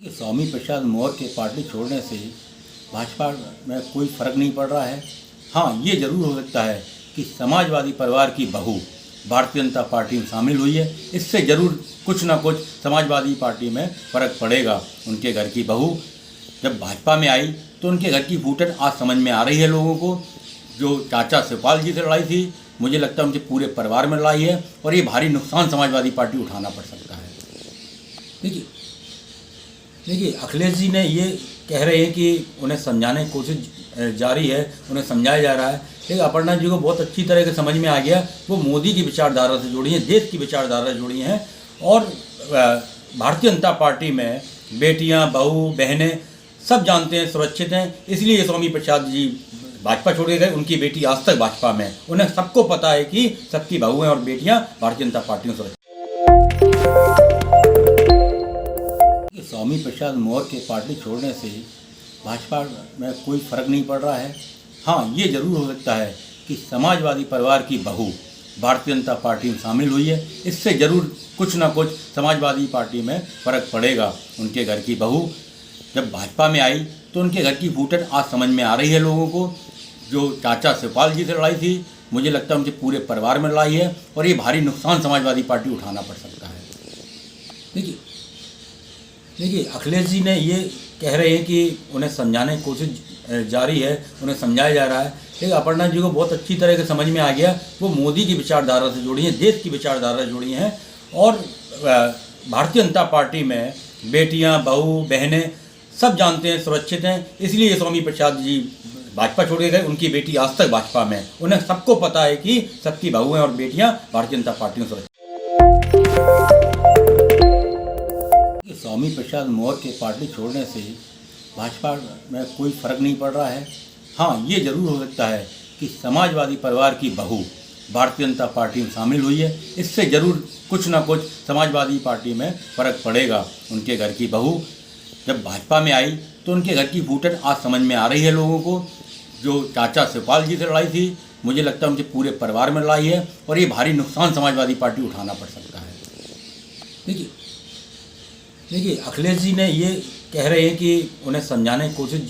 कि स्वामी प्रसाद मौर्य के पार्टी छोड़ने से भाजपा में कोई फर्क नहीं पड़ रहा है। हाँ, ये जरूर हो सकता है कि समाजवादी परिवार की बहू भारतीय जनता पार्टी में शामिल हुई है, इससे जरूर कुछ ना कुछ समाजवादी पार्टी में फ़र्क पड़ेगा। उनके घर की बहू जब भाजपा में आई तो उनके घर की फूटन आज समझ में आ रही है लोगों को। जो चाचा शिवपाल जी से लड़ाई थी, मुझे लगता है उनके पूरे परिवार में लड़ाई है और ये भारी नुकसान समाजवादी पार्टी उठाना पड़ सकता है। देखिए अखिलेश जी ने ये कह रहे हैं कि उन्हें समझाने की कोशिश जारी है, उन्हें समझाया जा रहा है। लेकिन अपर्णा जी को बहुत अच्छी तरह से समझ में आ गया, वो मोदी की विचारधारा से जुड़ी हैं, देश की विचारधारा से जुड़ी हैं। और भारतीय जनता पार्टी में बेटियां, बहू, बहनें सब जानते हैं, सुरक्षित हैं। इसलिए स्वामी प्रसाद जी भाजपा छोड़ के गए। उनकी बेटी आज तक भाजपा में, उन्हें सबको पता है कि सबकी बहुएं और बेटियां भारतीय जनता पार्टी में सुरक्षित। स्वामी प्रसाद मौर्य के पार्टी छोड़ने से भाजपा में कोई फर्क नहीं पड़ रहा है। हाँ, ये जरूर हो सकता है कि समाजवादी परिवार की बहू भारतीय जनता पार्टी में शामिल हुई है, इससे जरूर कुछ ना कुछ समाजवादी पार्टी में फ़र्क पड़ेगा। उनके घर की बहू जब भाजपा में आई तो उनके घर की फूटन आज समझ में आ रही है लोगों को। जो चाचा शिवपाल जी से लड़ाई थी, मुझे लगता है उनके पूरे परिवार में लड़ाई है और ये भारी नुकसान समाजवादी पार्टी उठाना पड़ सकता है। देखिए अखिलेश जी ने ये कह रहे हैं कि उन्हें समझाने की कोशिश जारी है, उन्हें समझाया जा रहा है। लेकिन अपर्णा जी को बहुत अच्छी तरह से समझ में आ गया, वो मोदी की विचारधारा से जुड़ी हैं, देश की विचारधारा से जुड़ी हैं। और भारतीय जनता पार्टी में बेटियां, बहू, बहनें सब जानते हैं, सुरक्षित हैं। इसलिए स्वामी प्रसाद जी भाजपा छोड़ के गए। उनकी बेटी आज तक भाजपा में, उन्हें सबको पता है कि सबकी बहुएं और बेटियां भारतीय जनता पार्टी में सुरक्षित। स्वामी प्रसाद मौर्य के पार्टी छोड़ने से भाजपा में कोई फर्क नहीं पड़ रहा है। हाँ, ये जरूर हो सकता है कि समाजवादी परिवार की बहू भारतीय जनता पार्टी में शामिल हुई है, इससे जरूर कुछ ना कुछ समाजवादी पार्टी में फ़र्क पड़ेगा। उनके घर की बहू जब भाजपा में आई तो उनके घर की फूटन आज समझ में आ रही है लोगों को। जो चाचा शिवपाल जी से लड़ाई थी, मुझे लगता है उनके पूरे परिवार में लड़ाई है और ये भारी नुकसान समाजवादी पार्टी उठाना पड़ सकता है। देखिए अखिलेश जी ने ये कह रहे हैं कि उन्हें समझाने की कोशिश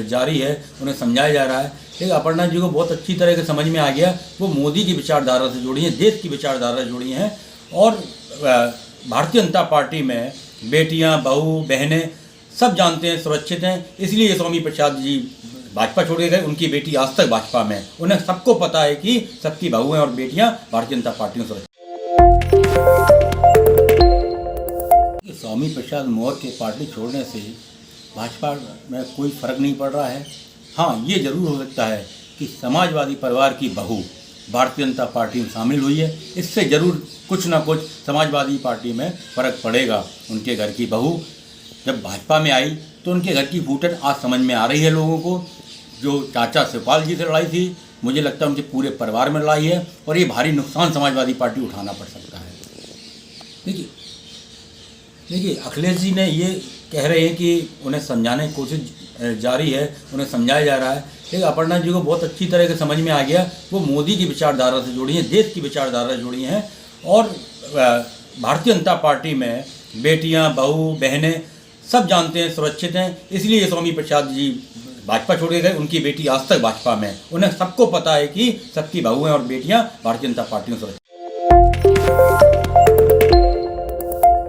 जारी है, उन्हें समझाया जा रहा है। लेकिन अपर्णा जी को बहुत अच्छी तरह से समझ में आ गया, वो मोदी की विचारधारा से जुड़ी हैं, देश की विचारधारा से जुड़ी हैं। और भारतीय जनता पार्टी में बेटियां, बहू, बहनें सब जानते हैं, सुरक्षित हैं। इसलिए स्वामी प्रसाद जी भाजपा छोड़ के गए। उनकी बेटी आज तक भाजपा में, उन्हें सबको पता है कि सबकी बहुएं और बेटियां भारतीय जनता पार्टी में सुरक्षित। स्वामी प्रसाद मौर्य के पार्टी छोड़ने से भाजपा में कोई फर्क नहीं पड़ रहा है। हाँ, ये जरूर हो सकता है कि समाजवादी परिवार की बहू भारतीय जनता पार्टी में शामिल हुई है, इससे जरूर कुछ ना कुछ समाजवादी पार्टी में फ़र्क पड़ेगा। उनके घर की बहू जब भाजपा में आई तो उनके घर की फूटन आज समझ में आ रही है लोगों को। जो चाचा शिवपाल जी से लड़ाई थी, मुझे लगता है उनके पूरे परिवार में लड़ाई है और ये भारी नुकसान समाजवादी पार्टी उठाना पड़ सकता है। देखिए अखिलेश जी ने ये कह रहे हैं कि उन्हें समझाने की कोशिश जारी है, उन्हें समझाया जा रहा है। लेकिन अपर्णा जी को बहुत अच्छी तरह से समझ में आ गया, वो मोदी की विचारधारा से जुड़ी हैं, देश की विचारधारा से जुड़ी हैं। और भारतीय जनता पार्टी में बेटियां, बहू, बहनें सब जानते हैं, सुरक्षित हैं। इसलिए स्वामी प्रसाद जी भाजपा छोड़ के गए। उनकी बेटी आज तक भाजपा में, उन्हें सबको पता है कि सबकी बहुएं और बेटियां भारतीय जनता पार्टी में सुरक्षित।